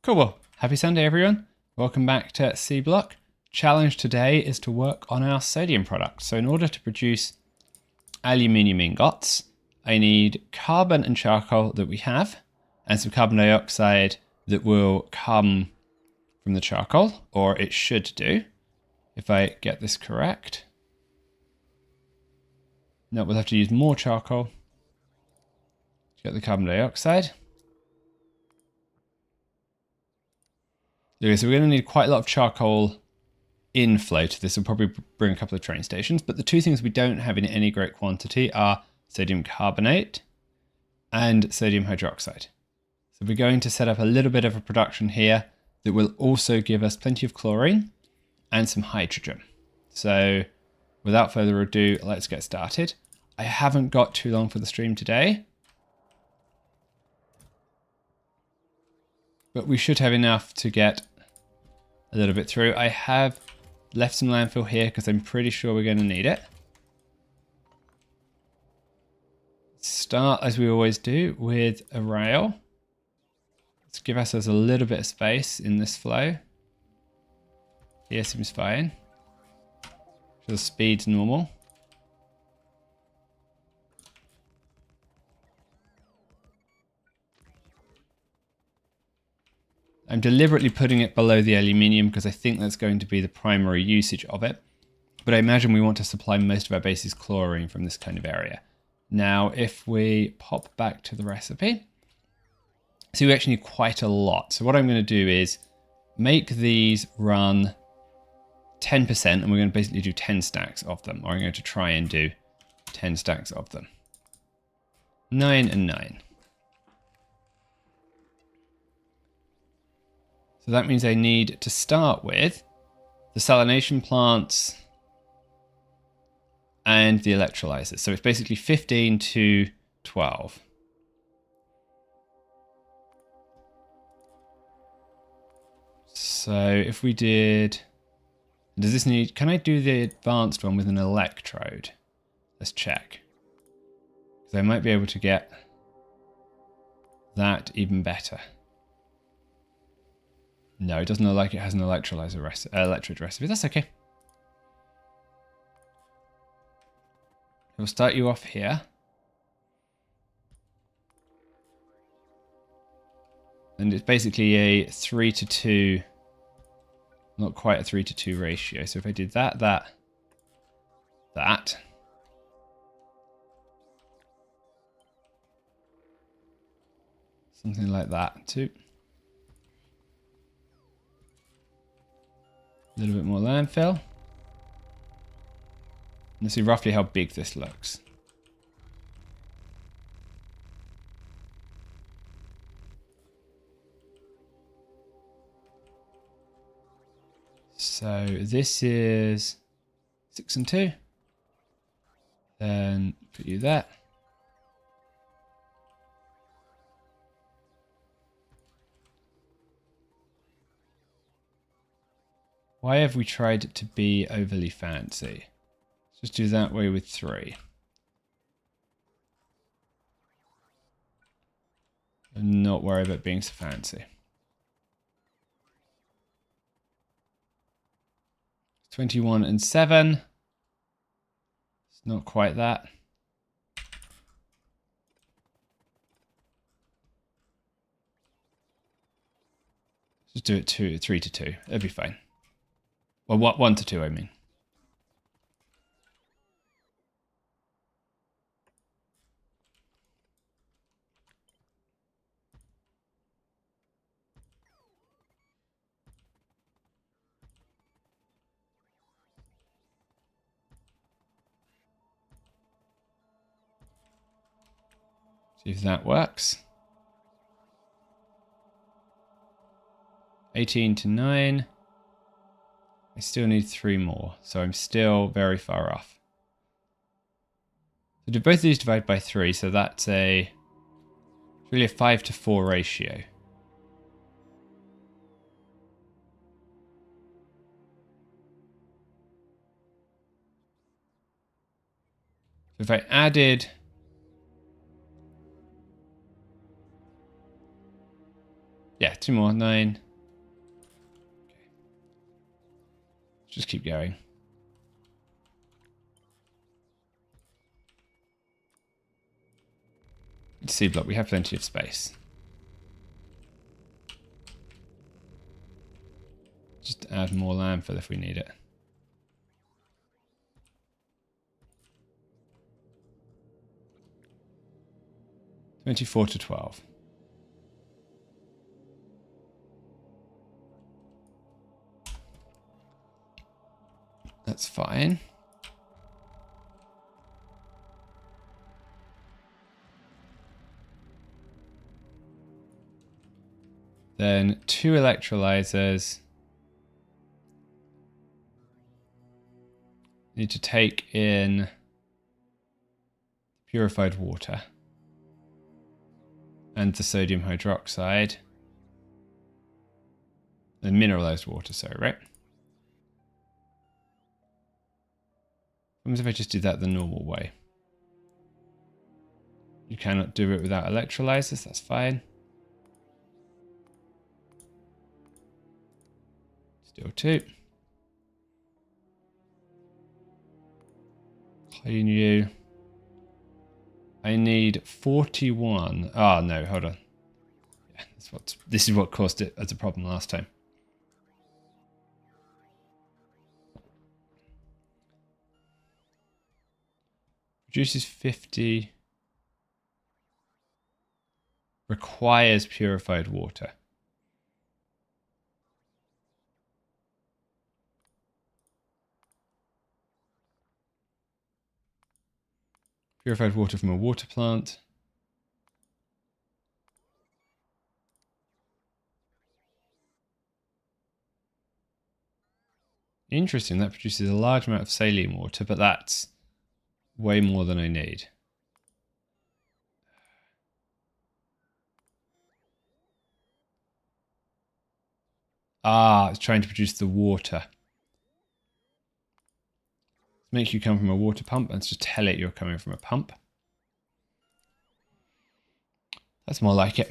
Cool, well, happy Sunday everyone. Welcome back to C Block. Challenge today is to work on our sodium product. So in order to produce aluminium ingots, I need carbon and charcoal that we have, and some carbon dioxide that will come from the charcoal, or it should do, if I get this correct. No, we'll have to use more charcoal to get the carbon dioxide. Okay, so we're going to need quite a lot of charcoal inflow to this. Will probably bring a couple of train stations, but the two things we don't have in any great quantity are sodium carbonate and sodium hydroxide. So we're going to set up a little bit of a production here that will also give us plenty of chlorine and some hydrogen. So without further ado, let's get started. I haven't got too long for the stream today, but we should have enough to get a little bit through. I have left some landfill here because I'm pretty sure we're going to need it. Start, as we always do, with a rail. Let's give ourselves a little bit of space in this flow. Here seems fine. So the speed's normal. I'm deliberately putting it below the aluminium because I think that's going to be the primary usage of it. But I imagine we want to supply most of our base's chlorine from this kind of area. Now, if we pop back to the recipe, see we actually need quite a lot. So what I'm going to do is make these run 10%, and we're going to basically do 10 stacks of them. Or I'm going to try and do 10 stacks of them. 9 and 9. So that means I need to start with the salination plants and the electrolyzers. So it's basically 15 to 12. So if we did, does this need, can I do the advanced one with an electrode? Let's check. Because I might be able to get that even better. No, it doesn't look like it has an electrode recipe. That's okay. We'll start you off here. And it's basically a 3 to 2, not quite a 3 to 2 ratio. So if I did that, something like that too. A little bit more landfill. Let's see roughly how big this looks. So this is 6 and 2. Then put you there. Why have we tried to be overly fancy? Let's just do that way with 3. And not worry about being so fancy. 21 and 7. It's not quite that. Just do it 3 to 2. It'll be fine. Well, 1 to 2, I mean. See if that works. 18 to 9. I still need 3 more, so I'm still very far off. So do both of these divide by 3, so that's really a 5 to 4 ratio. So if I added yeah, Two more. 9. Okay. Just keep going. C block. We have plenty of space. Just add more landfill if we need it. $24 to $12. That's fine. Then 2 electrolyzers. Need to take in purified water and the sodium hydroxide. The mineralized water, sorry, right? What if I just did that the normal way? You cannot do it without electrolyzers, that's fine. Still 2. Clean you. I need 41. Oh no, hold on. Yeah, this is what caused it as a problem last time. Produces 50. Requires purified water. Purified water from a water plant. Interesting, that produces a large amount of saline water, but that's way more than I need. Ah, it's trying to produce the water. Make you come from a water pump. Let's just tell it you're coming from a pump. That's more like it.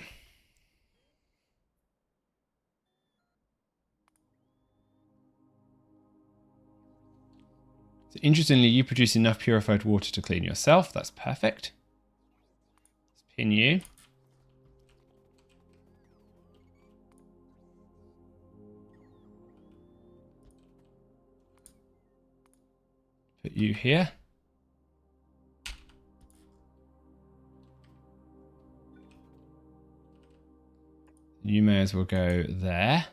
So interestingly, you produce enough purified water to clean yourself. That's perfect. Let's pin you. Put you here. You may as well go there.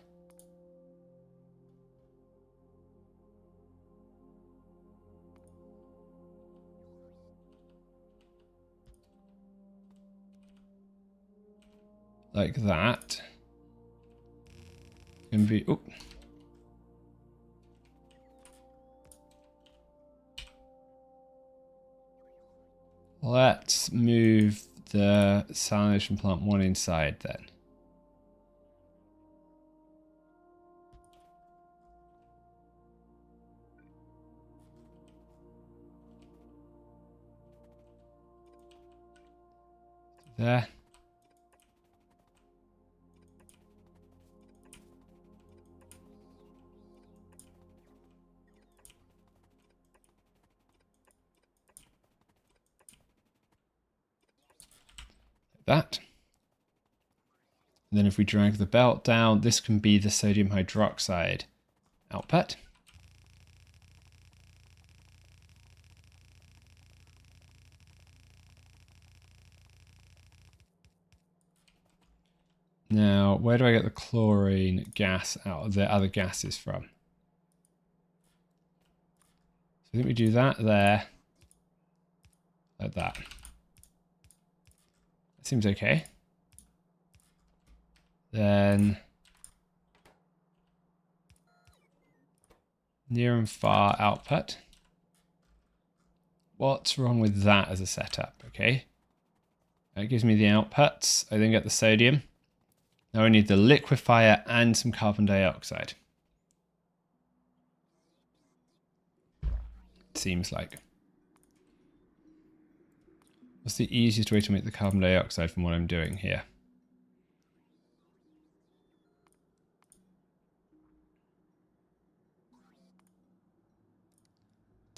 Like that. It's going to be... Oh. Let's move the salination plant 1 inside then. There. That. And then if we drag the belt down, this can be the sodium hydroxide output. Now, where do I get the chlorine gas out of the other gases from? So I think we do that there, like that. That seems okay. Then near and far output. What's wrong with that as a setup? Okay. That gives me the outputs. I then get the sodium. Now I need the liquefier and some carbon dioxide. It seems like. What's the easiest way to make the carbon dioxide from what I'm doing here?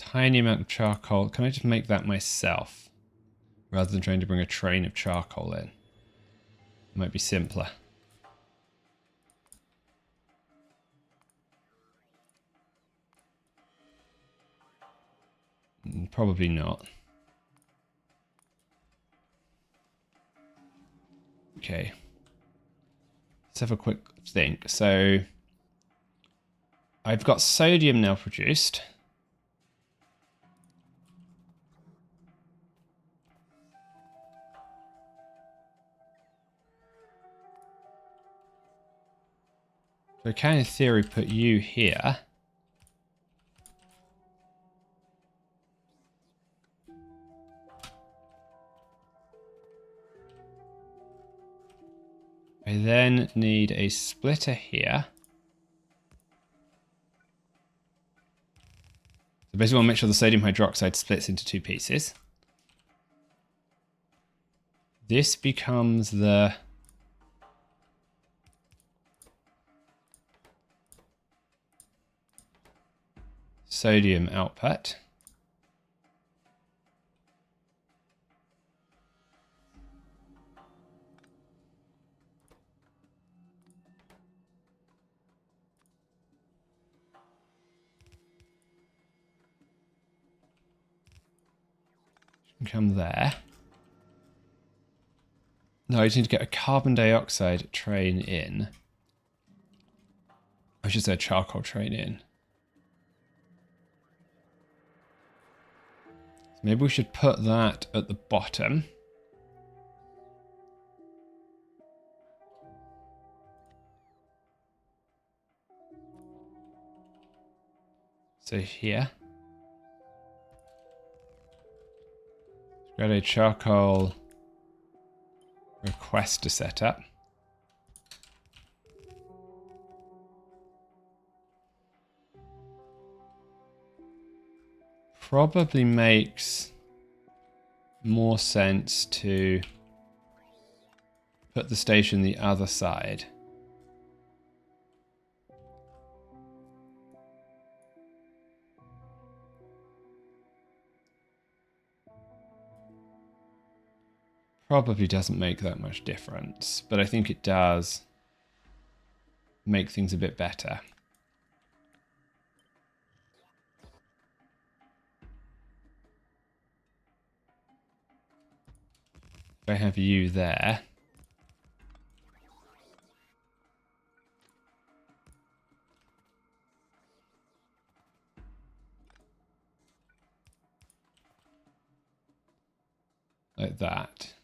tiny amount of charcoal. Can I just make that myself? Rather than trying to bring a train of charcoal in. It might be simpler. Probably not. Okay. Let's have a quick think. So I've got sodium now produced. So I can, in theory, put you here. I then need a splitter here. So basically, I want to make sure the sodium hydroxide splits into two pieces. This becomes the sodium output. Can come there. No, I just need to get a carbon dioxide train in. I should say a charcoal train in. So maybe we should put that at the bottom. So here. Got a charcoal request to set up. Probably makes more sense to put the station the other side. Probably doesn't make that much difference, but I think it does make things a bit better. If I have you there. Like that.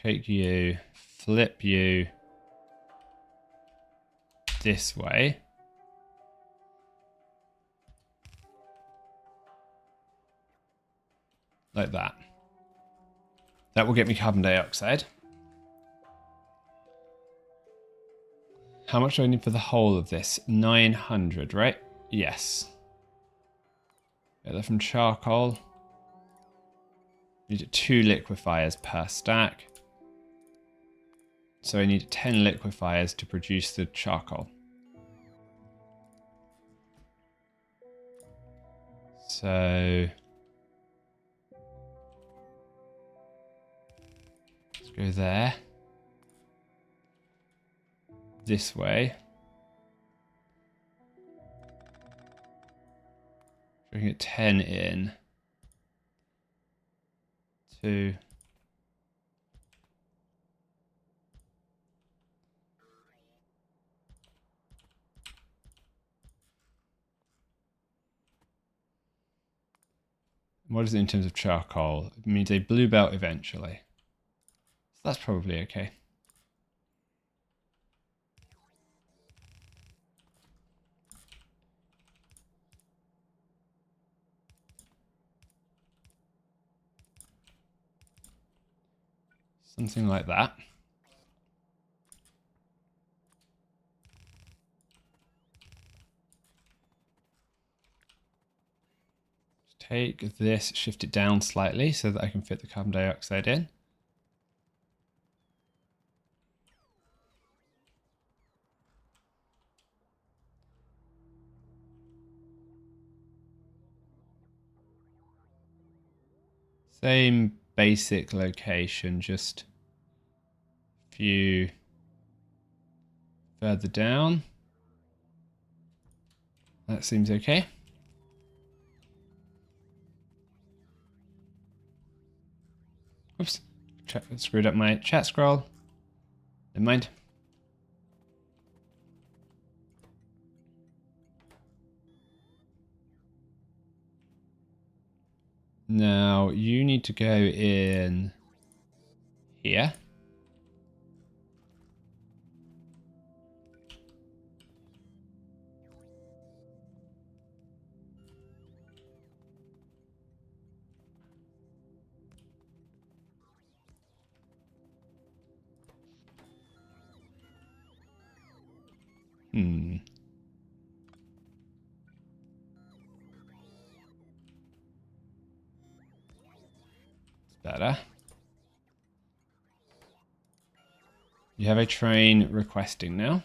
Take you, flip you this way. Like that. That will get me carbon dioxide. How much do I need for the whole of this? 900, right? Yes. Get that from charcoal. Need 2 liquefiers per stack. So I need 10 liquefiers to produce the charcoal. So let's go there. This way. So we can get 10 in. 2. What is it in terms of charcoal? It means a blue belt eventually. So that's probably okay. Something like that. Take this, shift it down slightly so that I can fit the carbon dioxide in. Same basic location, just a few further down. That seems okay. Oops, screwed up my chat scroll. Never mind. Now you need to go in here. It's better. You have a train requesting now.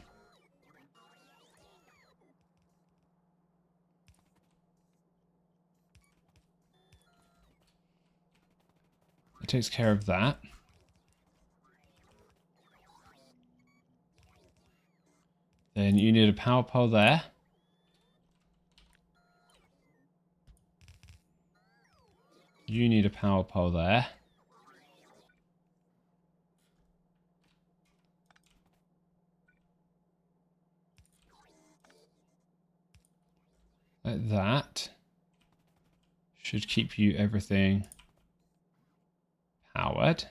It takes care of that. Then you need a power pole there. You need a power pole there. Like that. Should keep you everything powered.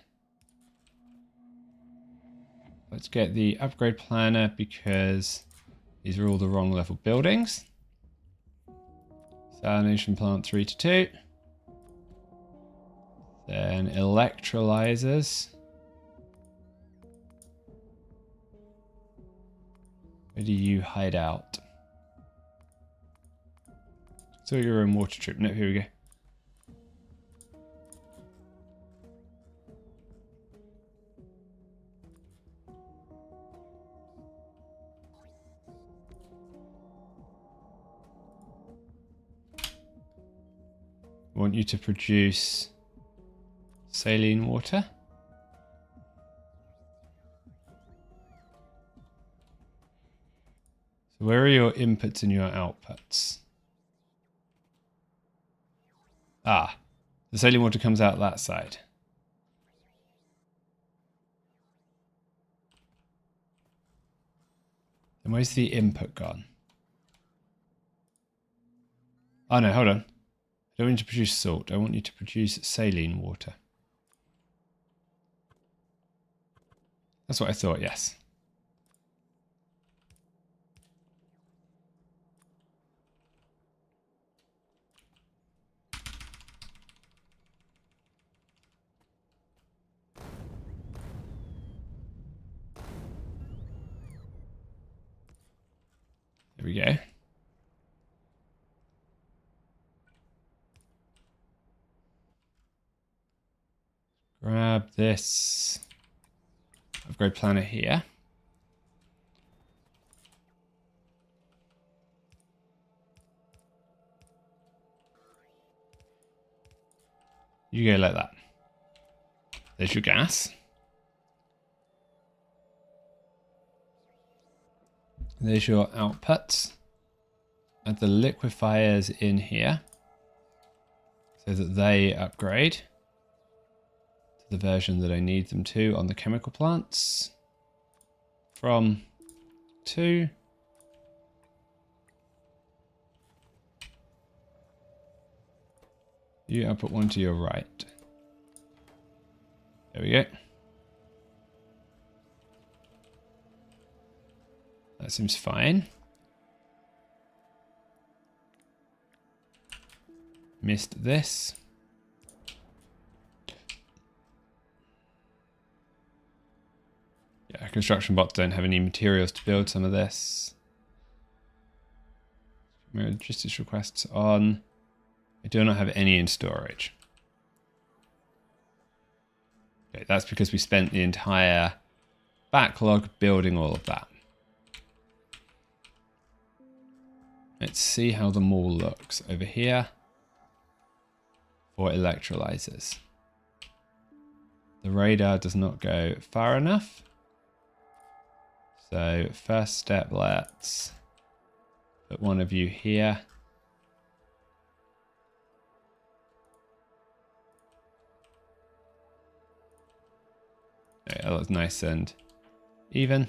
Let's get the upgrade planner because these are all the wrong level buildings. Salination plant 3 to 2. Then electrolyzers. Where do you hide out? So you're in water treatment. No, here we go. I want you to produce saline water. So where are your inputs and your outputs? Ah, the saline water comes out that side. Then where's the input gone? Oh no, hold on. I don't want you to produce salt. I want you to produce saline water. That's what I thought, yes. There we go. Grab this upgrade planner here. You go like that. There's your gas. There's your outputs. Add the liquefiers in here so that they upgrade to the version that I need them to on the chemical plants. From 2. You output 1 to your right. There we go. That seems fine. Missed this. Yeah, construction bots don't have any materials to build some of this. Logistics requests on. I do not have any in storage. Okay, that's because we spent the entire backlog building all of that. Let's see how the mall looks over here for electrolyzers. The radar does not go far enough. So first step, let's put one of you here. Okay, that looks nice and even.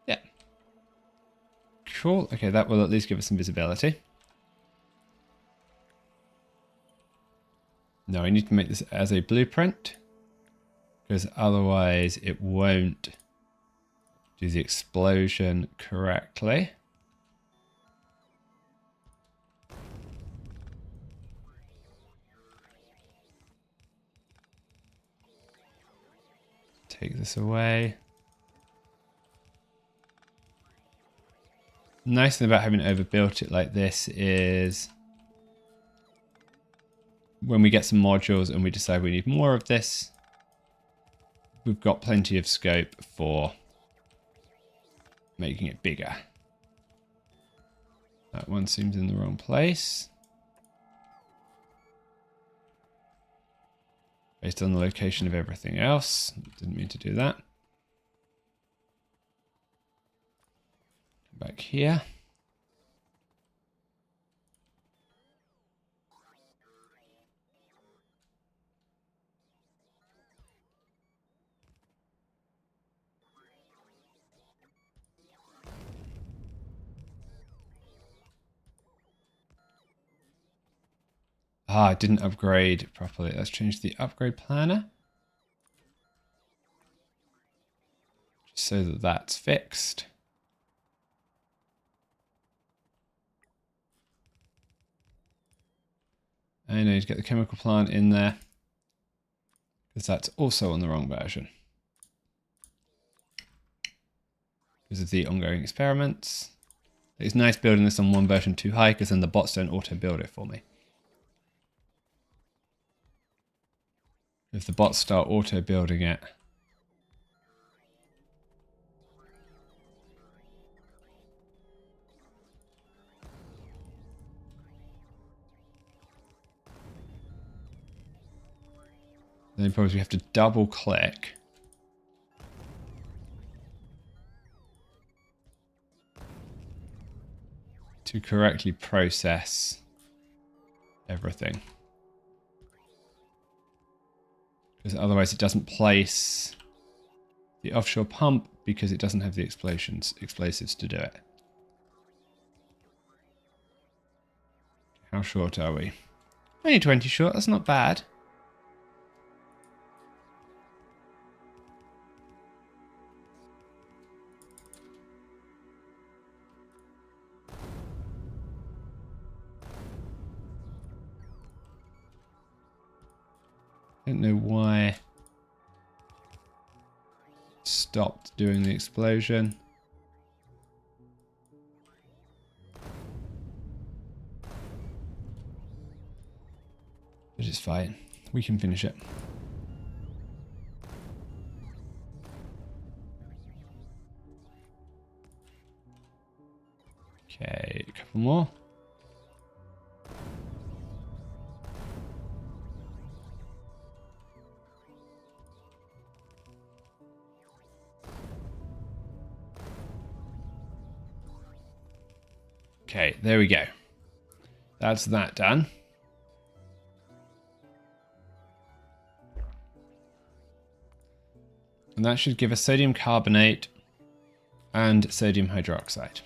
Yeah. Cool. Okay, that will at least give us some visibility. Now I need to make this as a blueprint, because otherwise it won't do the explosion correctly. Take this away. Nice thing about having overbuilt it like this is when we get some modules and we decide we need more of this, we've got plenty of scope for making it bigger. That one seems in the wrong place. Based on the location of everything else. Didn't mean to do that. Back here. Ah, I didn't upgrade properly. Let's change the upgrade planner. Just so that that's fixed. I need to get the chemical plant in there, because that's also on the wrong version. Because of the ongoing experiments. It's nice building this on one version too high, because then the bots don't auto-build it for me. If the bots start auto-building it, then probably have to double click to correctly process everything. Because otherwise it doesn't place the offshore pump because it doesn't have the explosives to do it. How short are we? Only 20 short, that's not bad. I don't know why it stopped doing the explosion. But it's fine. We can finish it. Okay, a couple more. Okay, there we go. That's that done. And that should give us sodium carbonate and sodium hydroxide.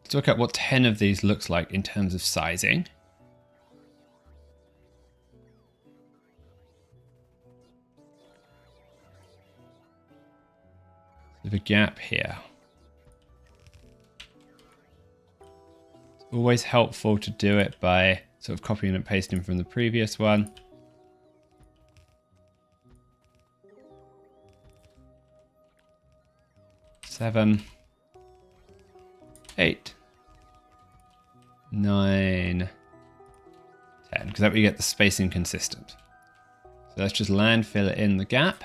Let's look at what 10 of these looks like in terms of sizing. There's a gap here. It's always helpful to do it by sort of copying and pasting from the previous one. Seven, 8, 9, 10, because that way you get the spacing consistent. So let's just landfill it in the gap.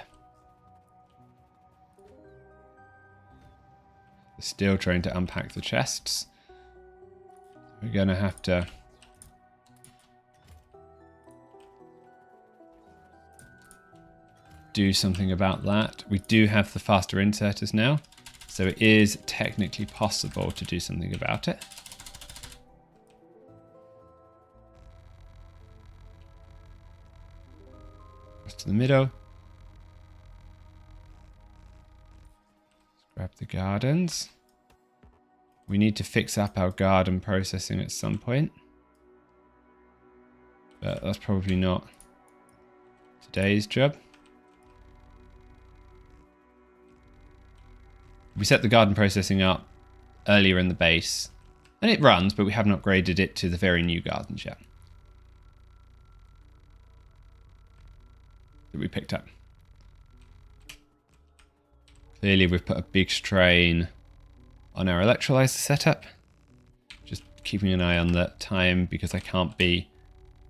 Still trying to unpack the chests. We're going to have to do something about that. We do have the faster inserters now, so it is technically possible to do something about it. Across to the middle. Let's grab the gardens. We need to fix up our garden processing at some point, but that's probably not today's job. We set the garden processing up earlier in the base, and it runs, but we haven't upgraded it to the very new gardens yet that we picked up. Clearly, we've put a big strain on our electrolyzer setup. Just keeping an eye on the time because I can't be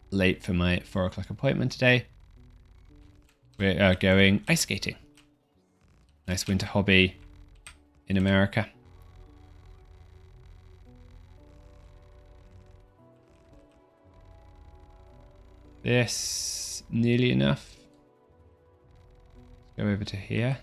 late for my 4 o'clock appointment today. We are going ice skating. Nice winter hobby in America. This nearly enough. Let's go over to here.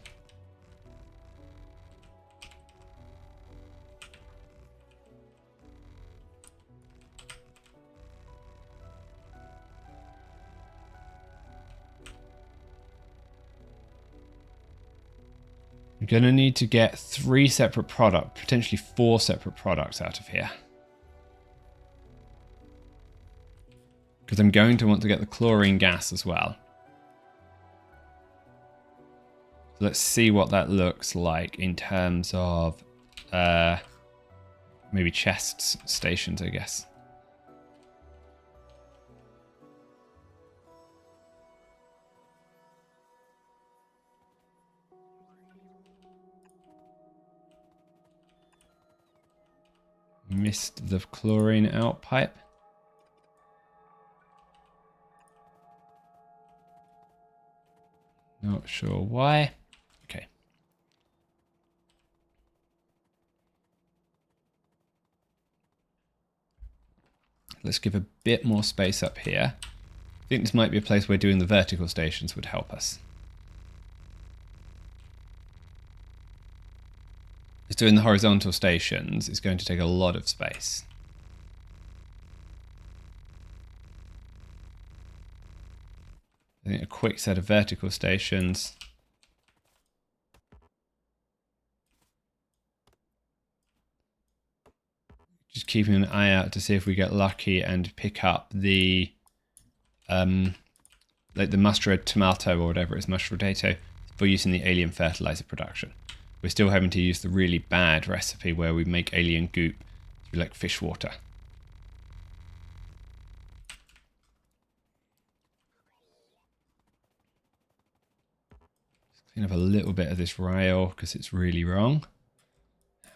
I'm going to need to get 3 separate products, potentially 4 separate products out of here. Because I'm going to want to get the chlorine gas as well. So let's see what that looks like in terms of maybe chests, stations, I guess. Missed the chlorine out pipe. Not sure why. Okay. Let's give a bit more space up here. I think this might be a place where doing the vertical stations would help us. Because doing the horizontal stations is going to take a lot of space. I think a quick set of vertical stations just keeping an eye out to see if we get lucky and pick up the like the mustard tomato or whatever it is, mustard potato, for using the alien fertilizer production. We're still having to use the really bad recipe where we make alien goop through like fish water. Let's clean up a little bit of this rail because it's really wrong.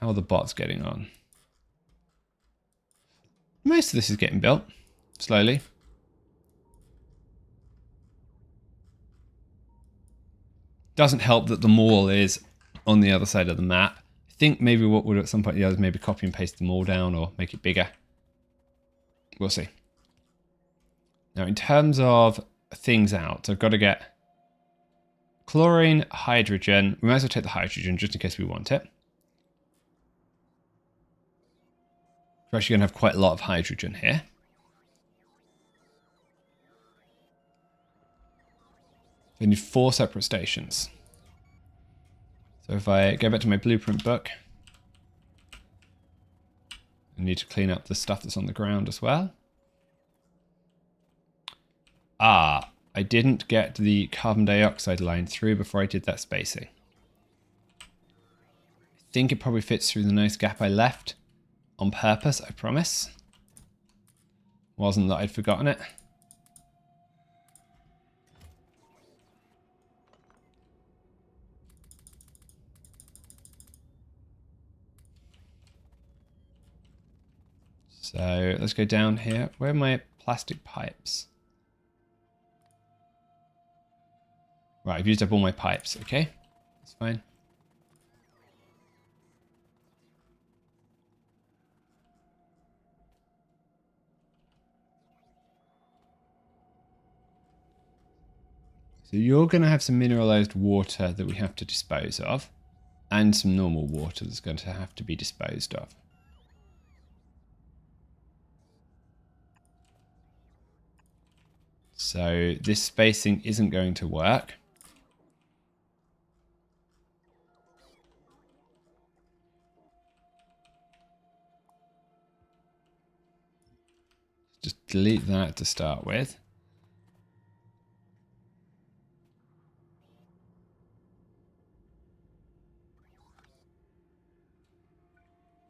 How are the bots getting on? Most of this is getting built slowly. Doesn't help that the mall is on the other side of the map. I think maybe what would at some point the others maybe copy and paste the mall down or make it bigger. We'll see. Now in terms of things out, I've got to get chlorine, hydrogen. We might as well take the hydrogen just in case we want it. We're actually going to have quite a lot of hydrogen here. We need 4 separate stations. So if I go back to my blueprint book, I need to clean up the stuff that's on the ground as well. Ah, I didn't get the carbon dioxide line through before I did that spacing. I think it probably fits through the nice gap I left on purpose, I promise. Wasn't that I'd forgotten it. So let's go down here. Where are my plastic pipes? Right, I've used up all my pipes. Okay, that's fine. So you're going to have some mineralized water that we have to dispose of, and some normal water that's going to have to be disposed of. So this spacing isn't going to work. Just delete that to start with.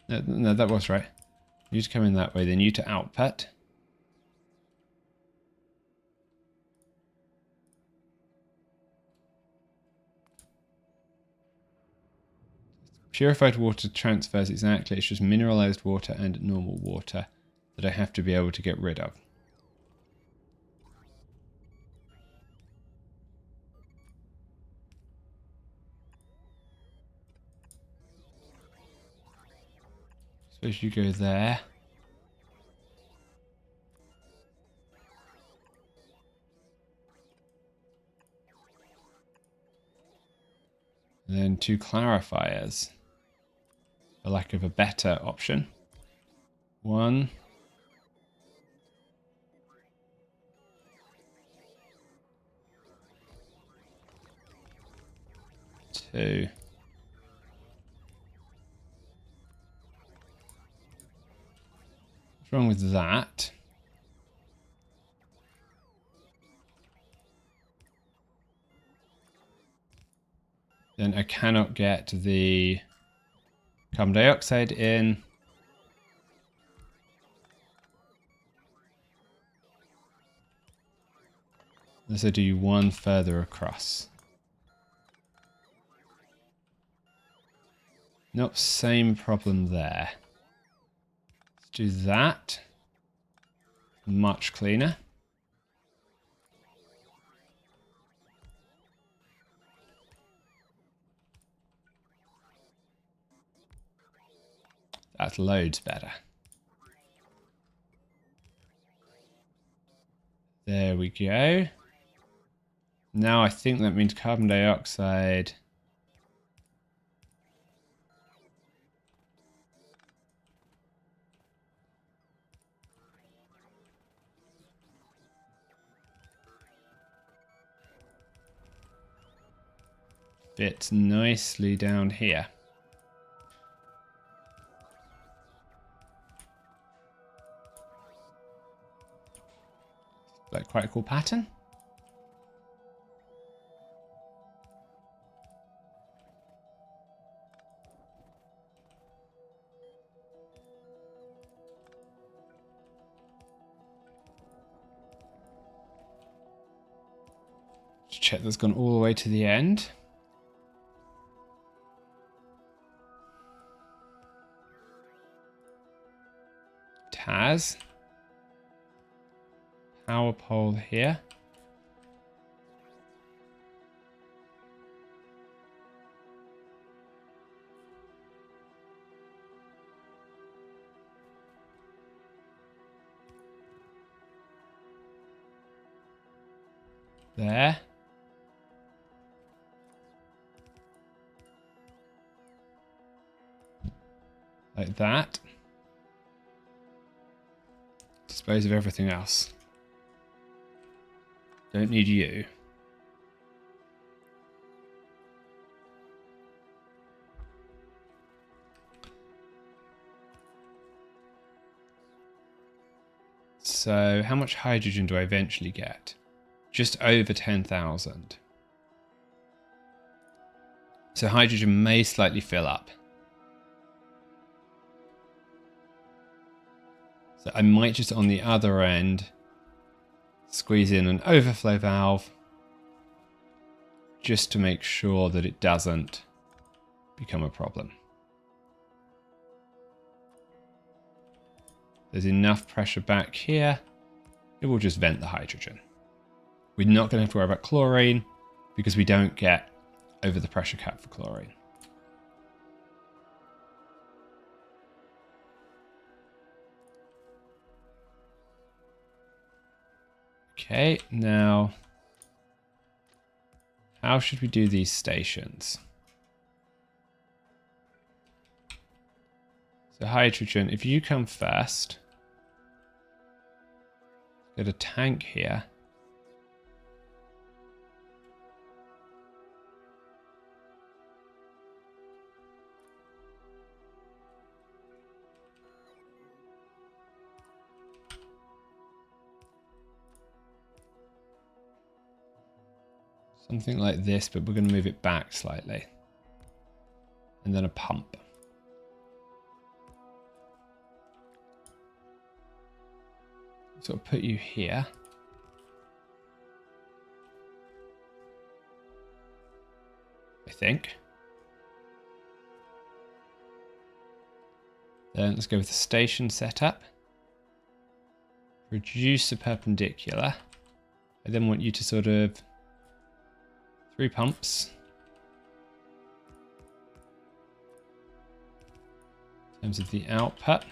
No, that was right. You to come in that way, then you to output. Purified water transfers exactly. It's just mineralized water and normal water that I have to be able to get rid of. Suppose you go there. And then 2 clarifiers, for lack of a better option. 1. 2. What's wrong with that? Then I cannot get the carbon dioxide in. Unless I do 1 further across. Nope, same problem there. Let's do that. Much cleaner. That's loads better. There we go. Now I think that means carbon dioxide. Fits nicely down here. Like quite a cool pattern. Just check that's gone all the way to the end. Taz. Power pole here. There. Like that. Dispose of everything else. Don't need you. So how much hydrogen do I eventually get? Just over 10,000. So hydrogen may slightly fill up. So I might just on the other end squeeze in an overflow valve just to make sure that it doesn't become a problem. There's enough pressure back here. It will just vent the hydrogen. We're not going to have to worry about chlorine because we don't get over the pressure cap for chlorine. Okay, now how should we do these stations? So hydrogen, if you come first, get a tank here. Something like this, but we're going to move it back slightly. And then a pump. Sort of put you here. I think. Then let's go with the station setup. Reduce the perpendicular. I then want you to sort of 3 pumps. In terms of the output.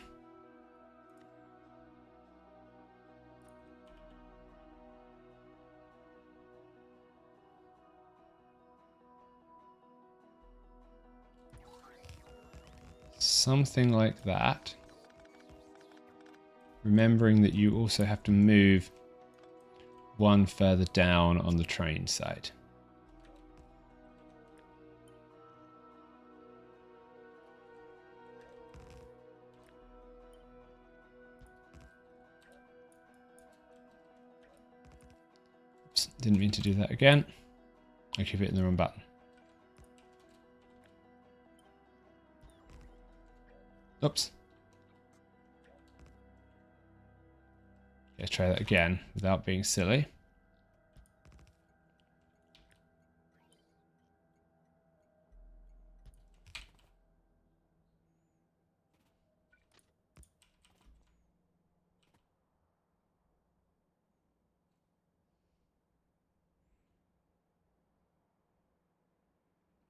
Something like that. Remembering that you also have to move one further down on the train side. Oops, didn't mean to do that again. I keep hitting the wrong button. Oops. Let's try that again without being silly.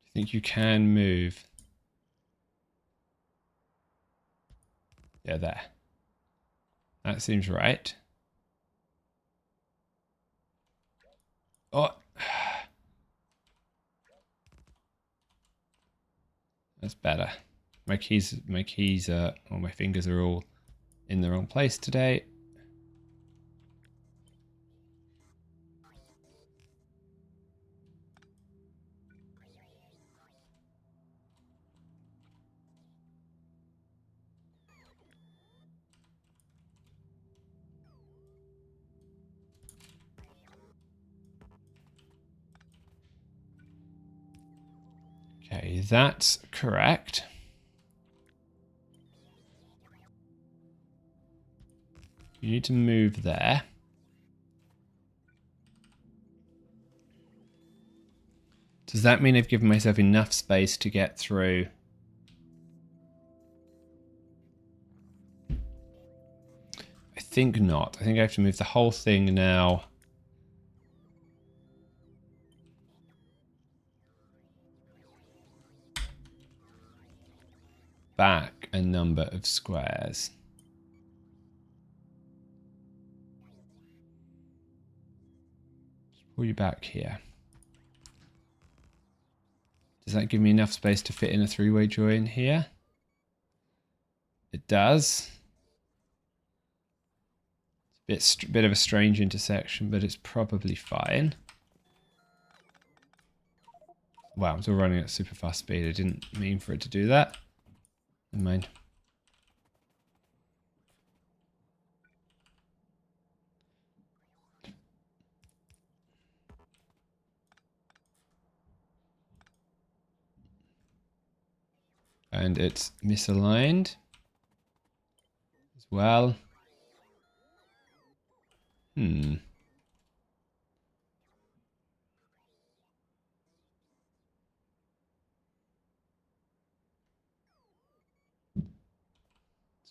I think you can move. Yeah, there. That seems right. Oh. That's better. My keys are, or my fingers are all in the wrong place today. Okay, that's correct. You need to move there. Does that mean I've given myself enough space to get through? I think not. I think I have to move the whole thing now. Back a number of squares. Pull you back here. Does that give me enough space to fit in a 3-way join here? It does. It's a bit of a strange intersection, but it's probably fine. Wow, I'm still running at super fast speed. I didn't mean for it to do that. Never mind. And it's misaligned as well. Let's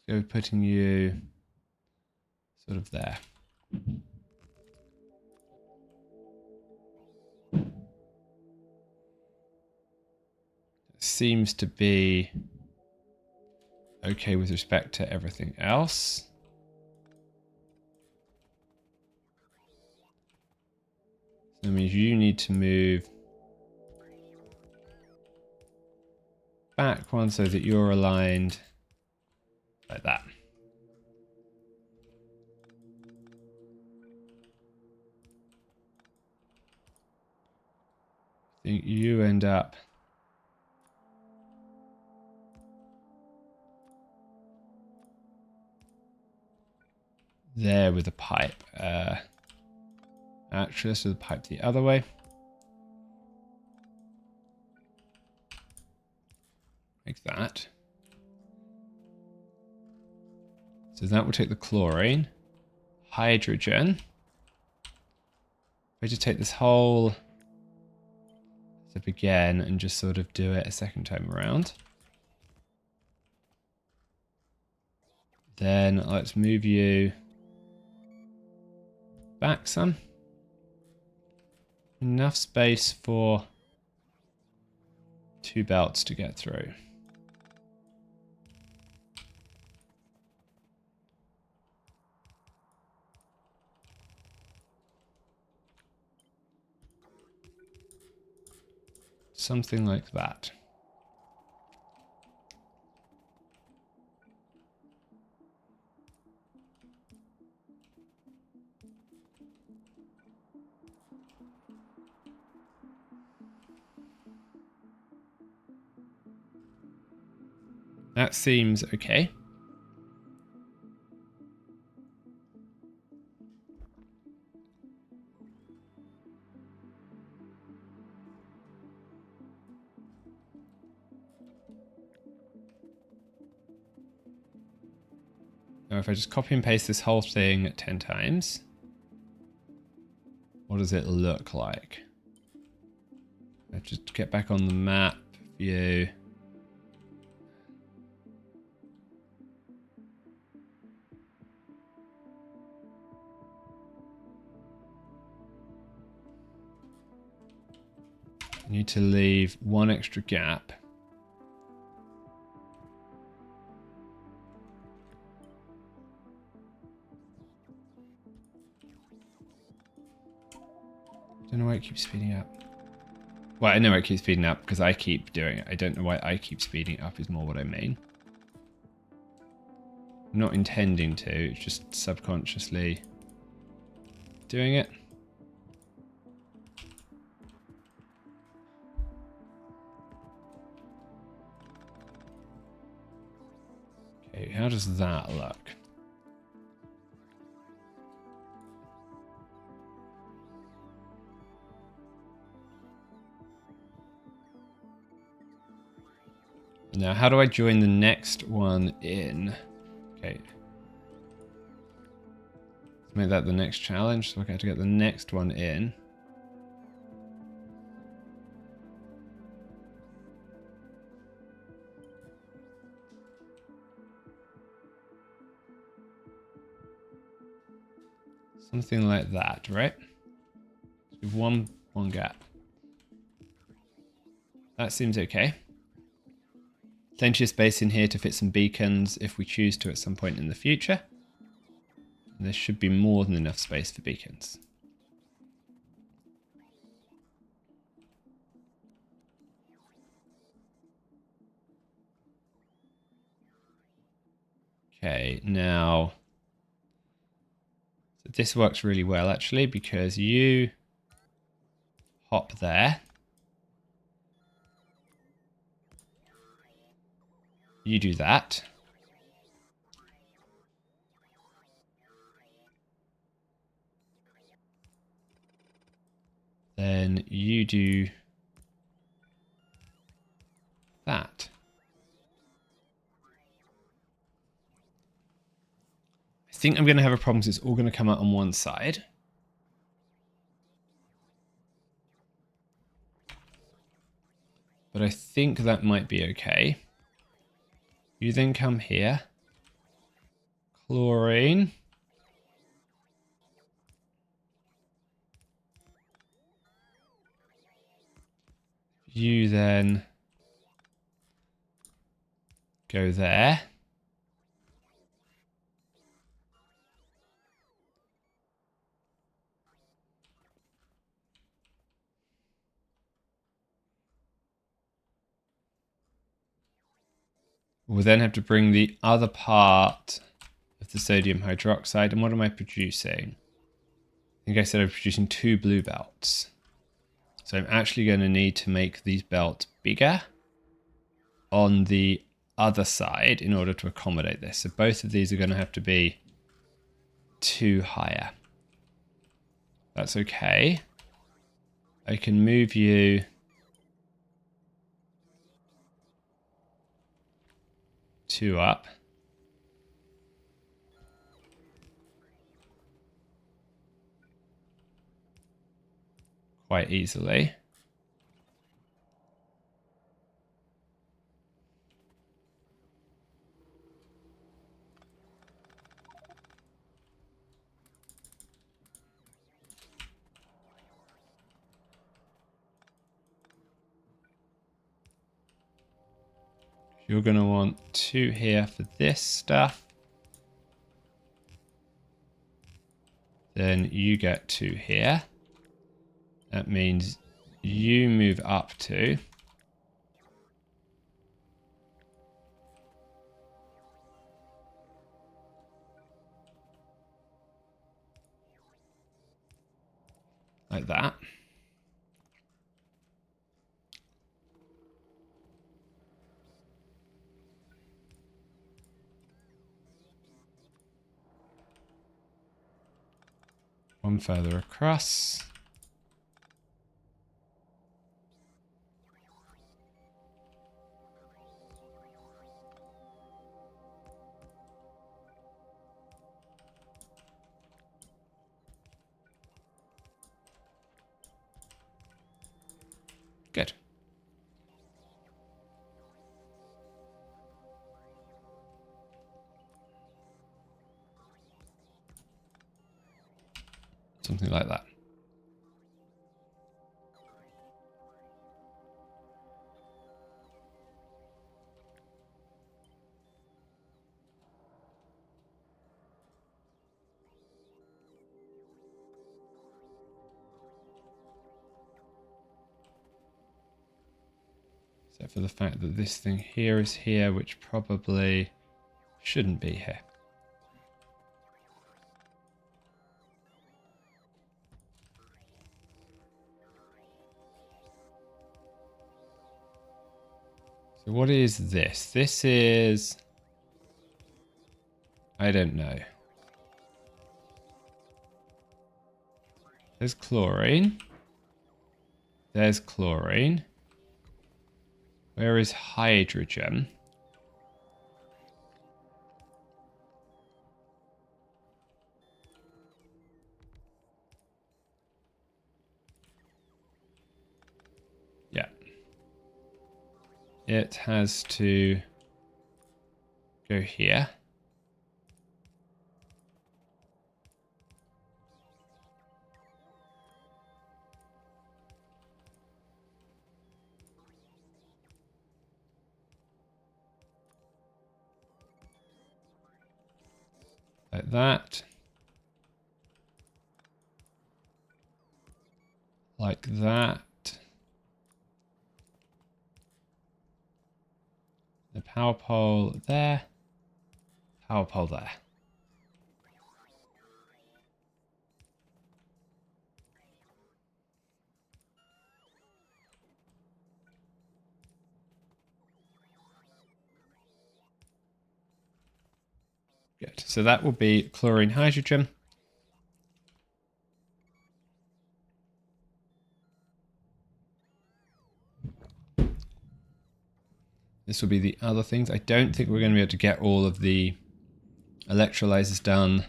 go putting you sort of there. Seems to be okay with respect to everything else. So that means you need to move back one so that you're aligned like that. I think you end up there with the pipe. Actually, let's do the pipe the other way. Like that. So that will take the chlorine. Hydrogen. We just take this whole step again and just sort of do it a second time around. Then let's move you back some. Enough space for 2 belts to get through. Something like that. That seems okay. Now if I just copy and paste this whole thing 10 times, what does it look like? Let's just get back on the map view. I need to leave one extra gap. I don't know why it keeps speeding up. Well, I know why it keeps speeding up because I keep doing it. I don't know why I keep speeding up is more what I mean. I'm not intending to, it's just subconsciously doing it. Okay, how does that look? Now, how do I join the next one in? Okay. Let's make that the next challenge. So I have to get the next one in. Something like that, right? With one gap. That seems okay. Plenty of space in here to fit some beacons if we choose to at some point in the future. And there should be more than enough space for beacons. Okay, now so this works really well actually because you hop there. You do that. Then you do that. I think I'm going to have a problem because it's all going to come out on one side. But I think that might be okay. You then come here. Chlorine. You then go there. We'll then have to bring the other part of the sodium hydroxide. And what am I producing? I think I said I'm producing 2 blue belts. So I'm actually going to need to make these belts bigger on the other side in order to accommodate this. So both of these are going to have to be 2 higher. That's okay. I can move you two up. Quite easily. You're going to want 2 here for this stuff. Then you get 2 here. That means you move up 2. Like that. One further across. Good. Something like that. Except for the fact that this thing here is here, which probably shouldn't be here. So what is this? This is... I don't know. There's chlorine. There's chlorine. Where is hydrogen? Yeah. It has to go here. Like that. Like that. The power pole there. Power pole there. Good. So that will be chlorine hydrogen. This will be the other things. I don't think we're going to be able to get all of the electrolyzers done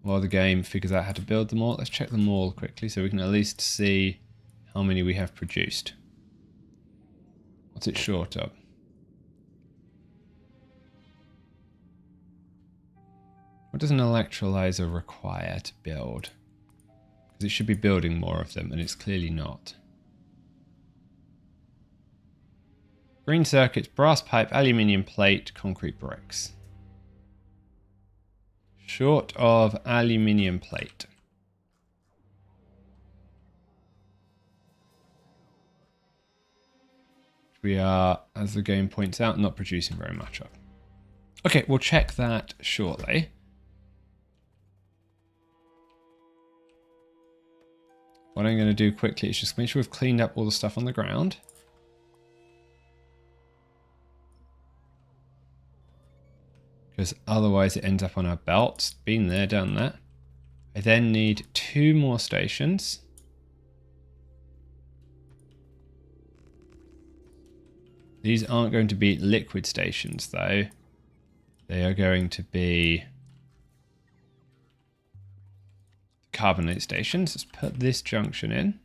while the game figures out how to build them all. Let's check them all quickly so we can at least see how many we have produced. What's it short of? What does an electrolyzer require to build? Because it should be building more of them, and it's clearly not. Green circuits, brass pipe, aluminium plate, concrete bricks. Short of aluminium plate. we are, as the game points out, not producing very much of. Okay, we'll check that shortly. What I'm going to do quickly is just make sure we've cleaned up all the stuff on the ground. Because otherwise it ends up on our belts. Been there, done that. I then need 2 more stations. These aren't going to be liquid stations though. They are going to be carbonate stations. Let's put this junction in.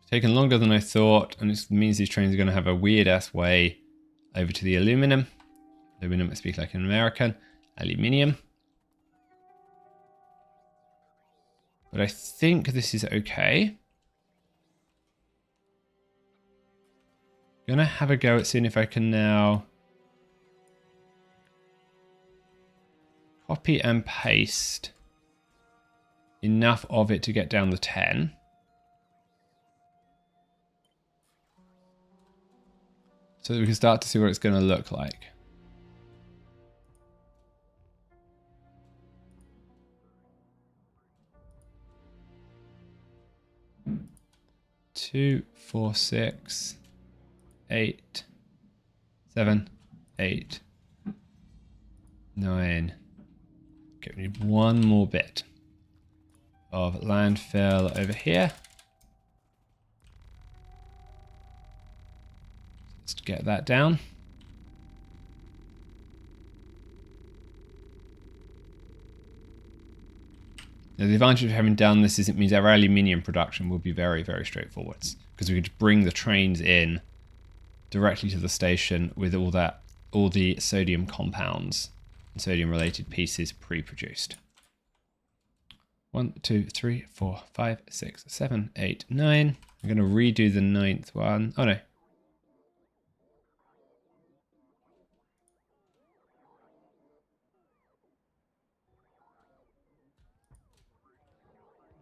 It's taken longer than I thought, and it means these trains are going to have a weird ass way over to the aluminum. Aluminum, I speak like an American. Aluminium. But I think this is okay. Gonna have a go at seeing if I can now copy and paste enough of it to get down the 10. So that we can start to see what it's going to look like. Two, 4, 6, 8, 7, 8, 9. Okay, we need one more bit of landfill over here. Let's get that down. Now, the advantage of having done this is it means our aluminium production will be very, very straightforward, because we can just bring the trains in directly to the station with all the sodium compounds and sodium related pieces pre-produced. 1, 2, 3, 4, 5, 6, 7, 8, 9. I'm going to redo the 9th one. Oh no.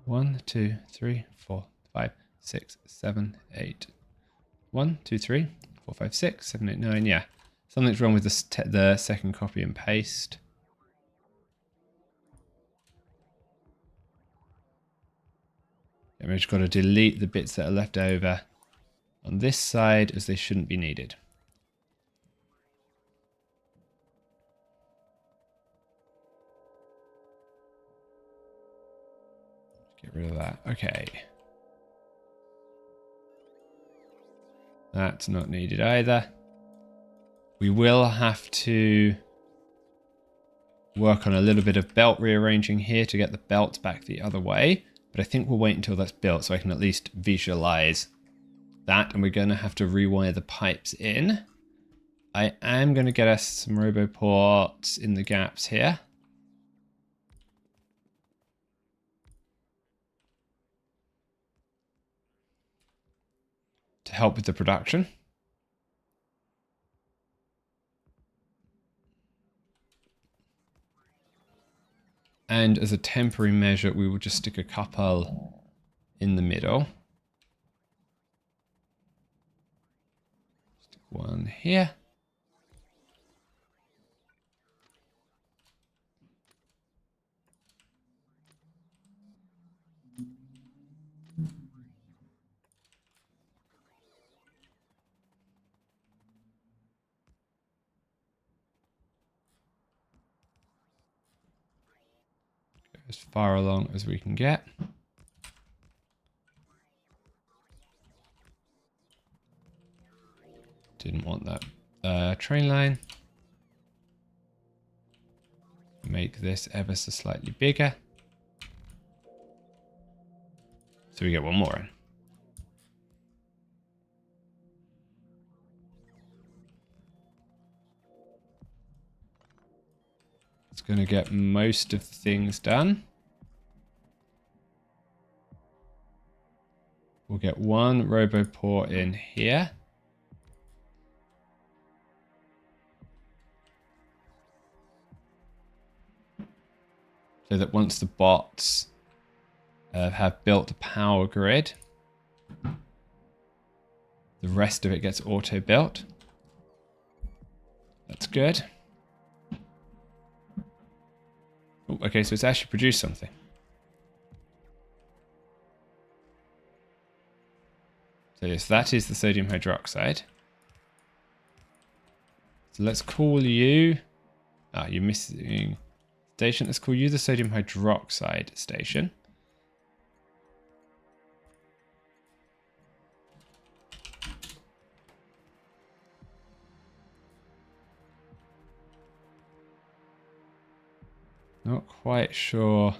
One, 2, 3, 4, 5, 6, 7, 8. 1, 2, 3, 4, 5, 6, 7, 8, 9. Yeah, something's wrong with the second copy and paste. Yeah, we've just got to delete the bits that are left over on this side as they shouldn't be needed. Get rid of that. Okay. That's not needed either. We will have to work on a little bit of belt rearranging here to get the belt back the other way. But I think we'll wait until that's built so I can at least visualize that. And we're going to have to rewire the pipes in. I am going to get us some roboports in the gaps here. To help with the production. And as a temporary measure, we will just stick a couple in the middle. Stick one here. As far along as we can get. Didn't want that train line. Make this ever so slightly bigger. So we get one more in. It's going to get most of the things done. We'll get one roboport in here. so that once the bots have built a power grid, the rest of it gets auto-built. That's good. Oh, okay, so it's actually produced something. So yes, that is the sodium hydroxide. So let's call you... Ah, you're missing station. Let's call you the sodium hydroxide station. Not quite sure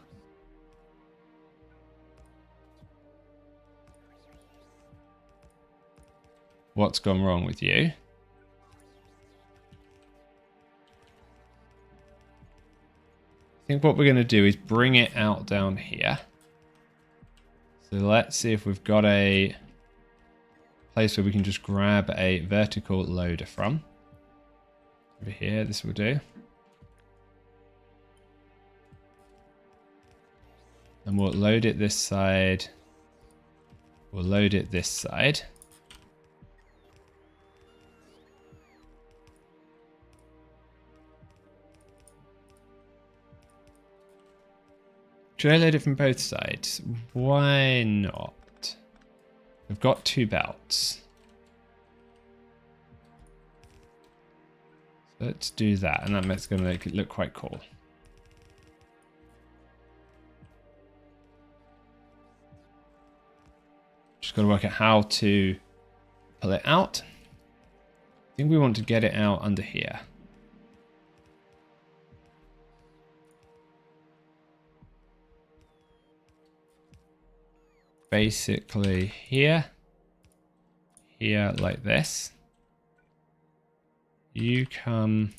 what's gone wrong with you. I think what we're going to do is bring it out down here. So let's see if we've got a place where we can just grab a vertical loader from. Over here, this will do. And we'll load it this side. We'll load it this side. Should I load it from both sides? Why not? We've got 2 belts. So let's do that, and that's going to make it look quite cool. Just got to work out how to pull it out. I think we want to get it out under here. Basically here, like this. You come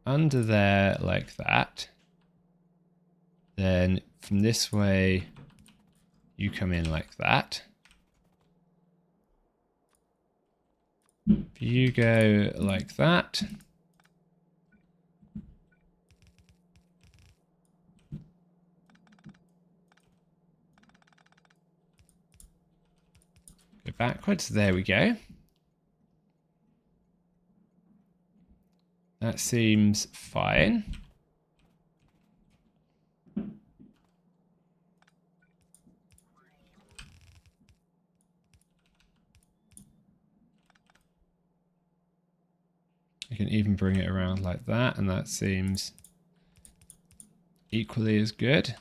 under there like that. Then from this way, you come in like that. You go like that. Go backwards. There we go. That seems fine. You can even bring it around like that, and that seems equally as good.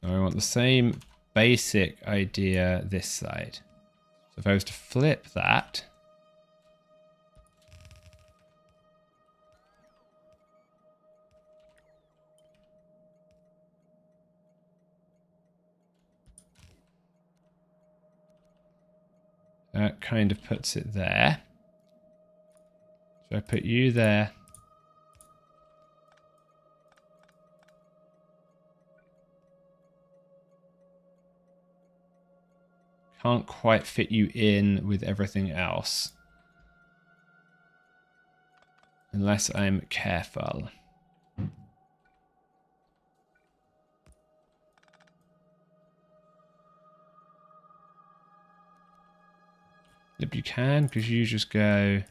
Now I want the same basic idea this side. So if I was to flip that, that kind of puts it there. So I put you there. Can't quite fit you in with everything else. Unless I'm careful. Yep, you can, because you just go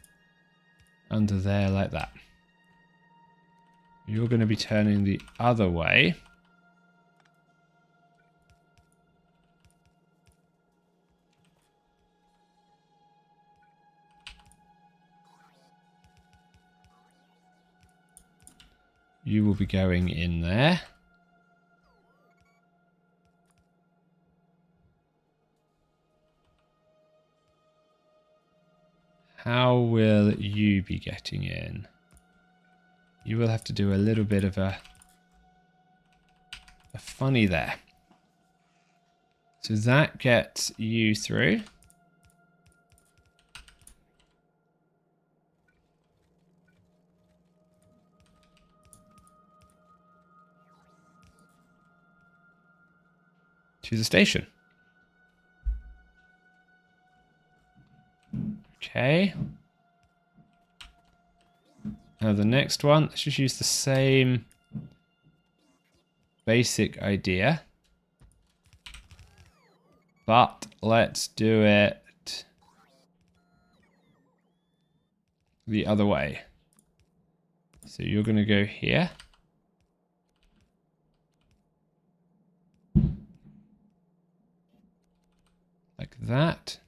under there like that. You're going to be turning the other way. You will be going in there. How will you be getting in? You will have to do a little bit of a funny there. So that gets you through. To the station. Okay. Now the next one, let's just use the same basic idea. But let's do it the other way. So you're going to go here. Like that.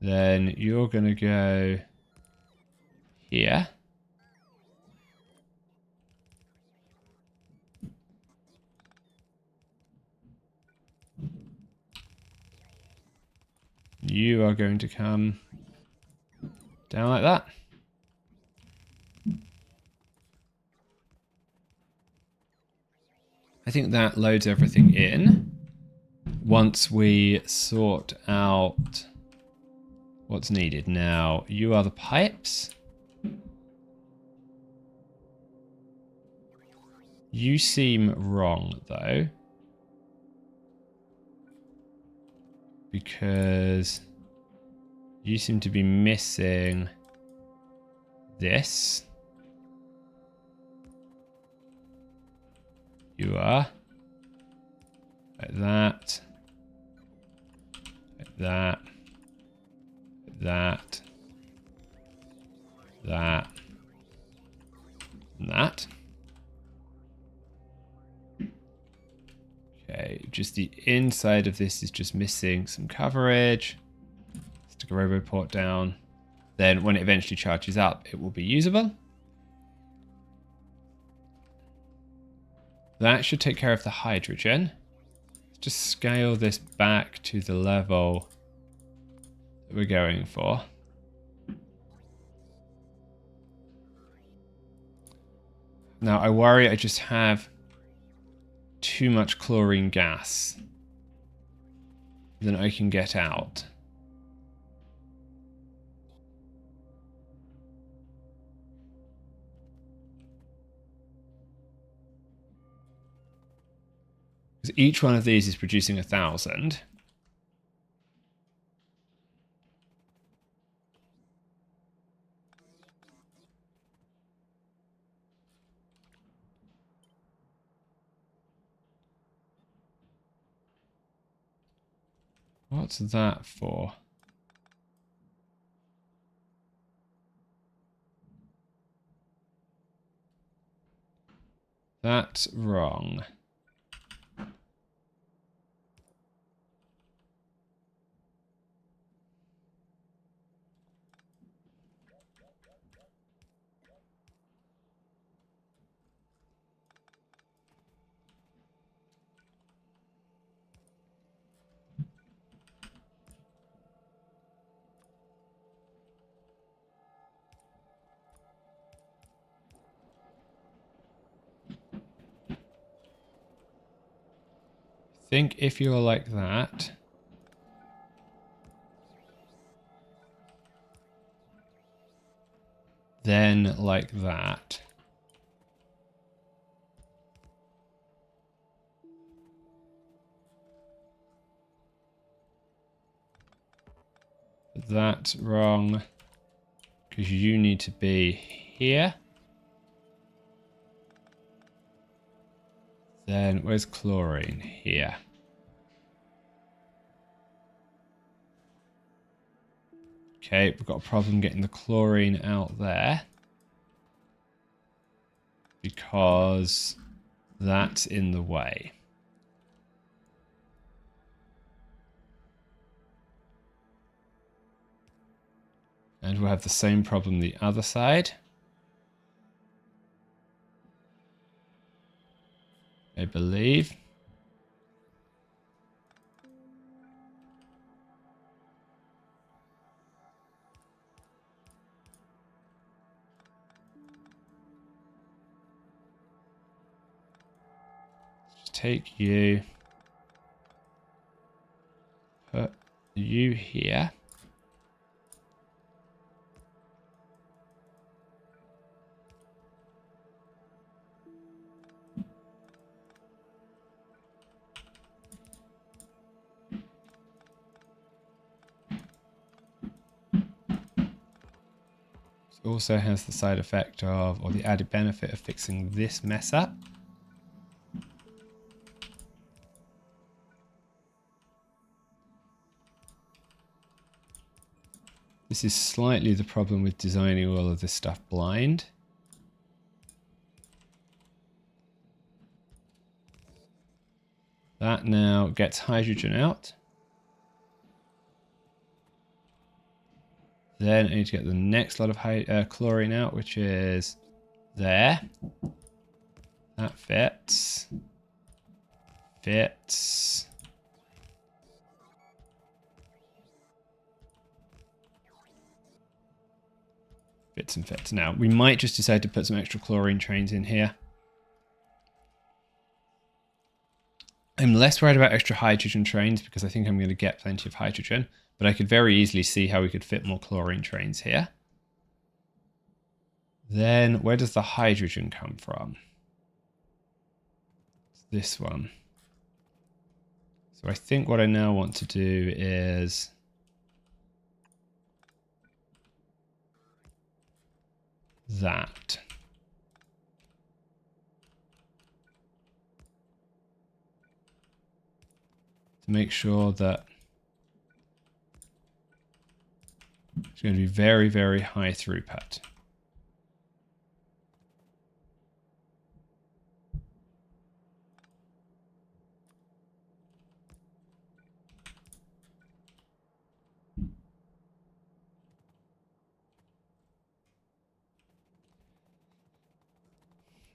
Then you're going to go here. You are going to come down like that. I think that loads everything in. Once we sort out what's needed. Now, you are the pipes. You seem wrong, though. Because you seem to be missing this. You are. Like that. Like that. Like that. That. And that. Okay, just the inside of this is just missing some coverage. Stick a roboport down. Then when it eventually charges up, it will be usable. That should take care of the hydrogen. Let's just scale this back to the level that we're going for. Now I worry I just have too much chlorine gas than I can get out. Because each one of these is producing 1,000. What's that for? That's wrong. I think if you're like that, then like that. That's wrong because you need to be here. Then where's chlorine? Here. Okay, we've got a problem getting the chlorine out there because that's in the way. And we'll have the same problem the other side. I believe. Just take you. Put you here. also has the side effect of, or the added benefit of fixing this mess up. This is slightly the problem with designing all of this stuff blind. That now gets hydrogen out. Then I need to get the next lot of chlorine out, which is there. That fits. Fits. Fits and fits. Now, we might just decide to put some extra chlorine trains in here. I'm less worried about extra hydrogen trains because I think I'm going to get plenty of hydrogen, but I could very easily see how we could fit more chlorine trains here. Then where does the hydrogen come from? It's this one. So I think what I now want to do is that. To make sure that it's going to be very, very high throughput.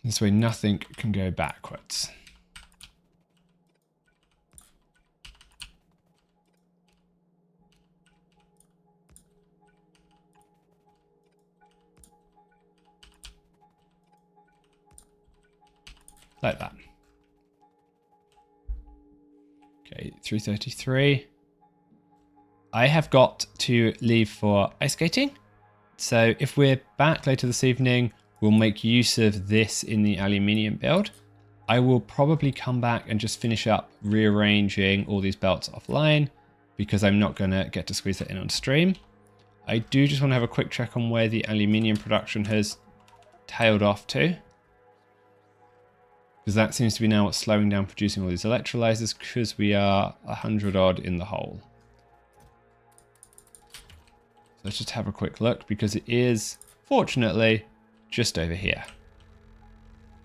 This way nothing can go backwards. Like that. Okay, 333. I have got to leave for ice skating. So if we're back later this evening, we'll make use of this in the aluminium build. I will probably come back and just finish up rearranging all these belts offline because I'm not going to get to squeeze that in on stream. I do just want to have a quick check on where the aluminium production has tailed off to, because that seems to be now what's slowing down producing all these electrolyzers because we are 100 odd in the hole. So let's just have a quick look because it is, fortunately, just over here.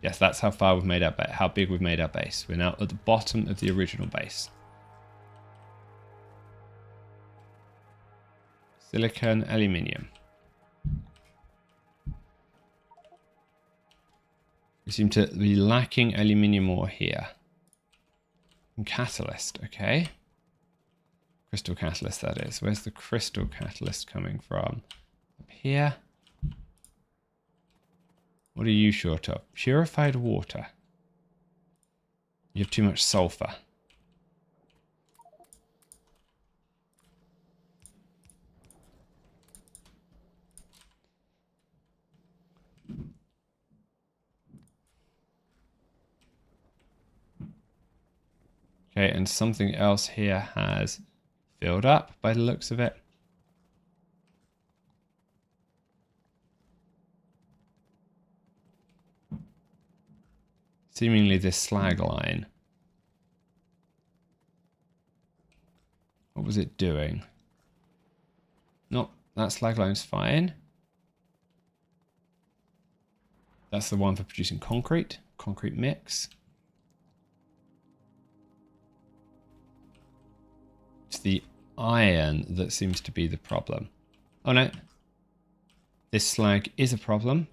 Yes, that's how far we've made our base, how big we've made our base. We're now at the bottom of the original base. Silicon, aluminium. We seem to be lacking aluminium ore here. And catalyst, okay. Crystal catalyst, that is. Where's the crystal catalyst coming from? Up here. What are you short of? Purified water. You have too much sulfur. Okay, and something else here has filled up by the looks of it. Seemingly this slag line. What was it doing? Nope, that slag line's fine. That's the one for producing concrete mix. It's the iron that seems to be the problem. Oh no, this slag is a problem.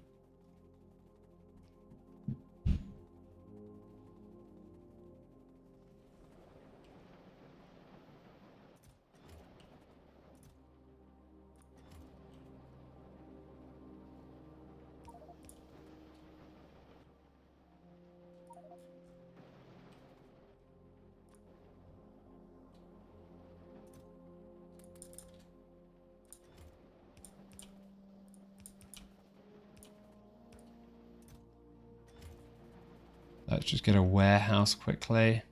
Let's just get a warehouse quickly.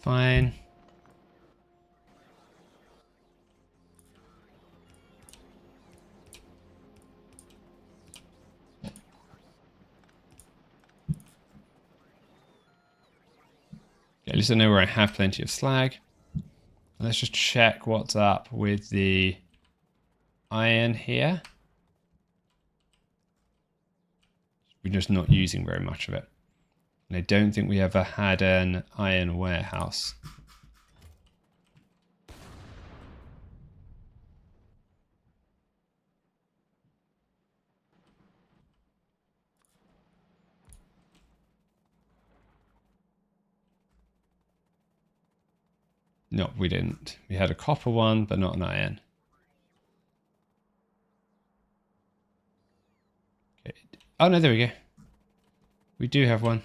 fine. Okay, at least I know where I have plenty of slag. Let's just check what's up with the iron here. We're just not using very much of it. And I don't think we ever had an iron warehouse. No, we didn't. We had a copper one, but not an iron. Okay. Oh, no, there we go. We do have one.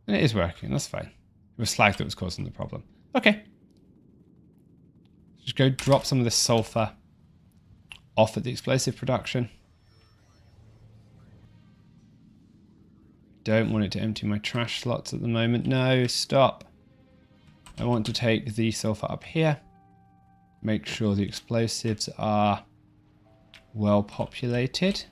And it is working. That's fine. It was slag that was causing the problem. Okay. Just go drop some of this sulfur off at the explosive production. Don't want it to empty my trash slots at the moment. No, stop. I want to take the sulfur up here. Make sure the explosives are well populated.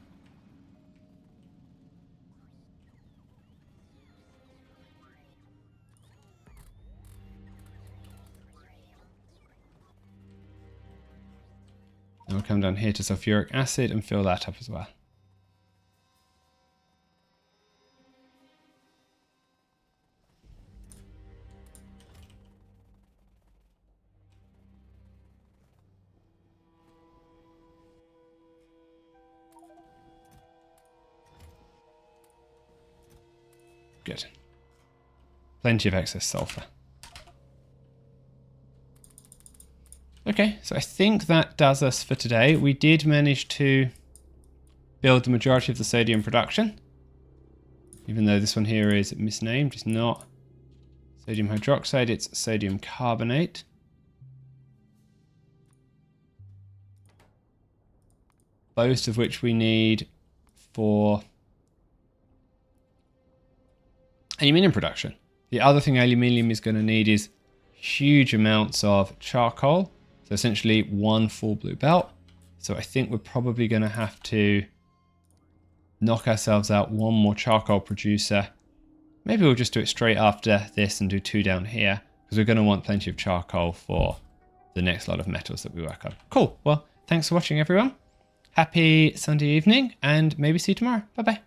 And I'll come down here to sulfuric acid and fill that up as well. Good. Plenty of excess sulfur. Okay, so I think that does us for today. We did manage to build the majority of the sodium production, even though this one here is misnamed. It's not sodium hydroxide, it's sodium carbonate. Both of which we need for aluminium production. The other thing aluminium is going to need is huge amounts of charcoal. So essentially one full blue belt. So I think we're probably going to have to knock ourselves out one more charcoal producer. Maybe we'll just do it straight after this and do 2 down here, because we're going to want plenty of charcoal for the next lot of metals that we work on. Cool. Well, thanks for watching, everyone. Happy Sunday evening, and maybe see you tomorrow. Bye-bye.